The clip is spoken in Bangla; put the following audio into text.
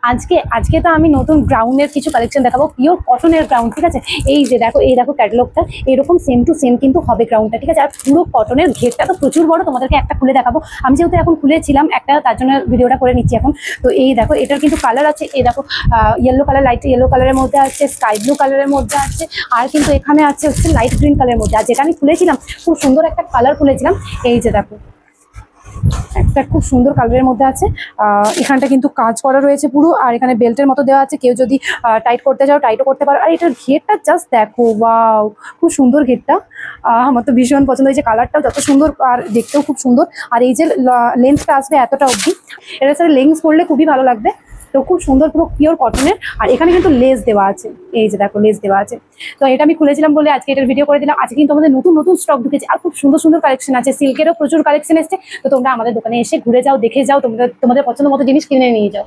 আজকে আজকে তো আমি নতুন গ্রাউন্ডের কিছু কালেকশন দেখাবো, পিওর কটনের গ্রাউন্ড, ঠিক আছে। এই যে দেখো, এই দেখো ক্যাটালগটা, এরকম সেম টু সেম কিন্তু হবে গ্রাউন্ডটা, ঠিক আছে। আর পুরো কটনের ঘেরটা তো প্রচুর বড়, তোমাদেরকে একটা খুলে দেখাবো। আমি যেহেতু এখন খুলেছিলাম একটা, তার জন্য ভিডিওটা করে নিচ্ছি এখন। তো এই দেখো, এটার কিন্তু কালার আছে, এই দেখো ইয়েলো কালার, লাইট ইয়েলো কালারের মধ্যে আছে, স্কাই ব্লু কালারের মধ্যে আছে, আর কিন্তু এখানে আছে হচ্ছে লাইট গ্রিন কালারের মধ্যে। আর যেটা আমি খুলেছিলাম খুব সুন্দর একটা কালার খুলেছিলাম, এই যে দেখো একটা খুব সুন্দর কালারের মধ্যে আছে। এখানটা কিন্তু কাজ করা রয়েছে পুরো, আর এখানে বেল্টের মতো দেওয়া আছে, কেউ যদি টাইট করতে যাও টাইটও করতে পারো। আর এটার ঘেরটা জাস্ট দেখো, ওয়াও, খুব সুন্দর ঘেরটা। আমার তো ভীষণ পছন্দ হয়েছে, কালারটাও যত সুন্দর আর দেখতেও খুব সুন্দর। আর এই যে লেন্থটা আসবে এতটা অবধি, এটার সাথে লেন্স করলে খুবই ভালো লাগবে। তো খুব সুন্দর, পুরো পিওর কটনের। আর এখানে কিন্তু লেস দেওয়া আছে, এই যে দেখো লেস দেওয়া আছে। তো এটা আমি খুলেছিলাম বলে আজকে এটার ভিডিও করে দিলাম। আজকে কিন্তু আমাদের নতুন নতুন স্টক ঢুকেছে, আর খুব সুন্দর সুন্দর কালেকশন আছে, সিল্কেরও প্রচুর কালেকশন এসছে। তো তোমরা আমাদের দোকানে এসে ঘুরে যাও, দেখে যাও, তোমাদের পছন্দ মতো জিনিস কিনে নিয়ে যাও।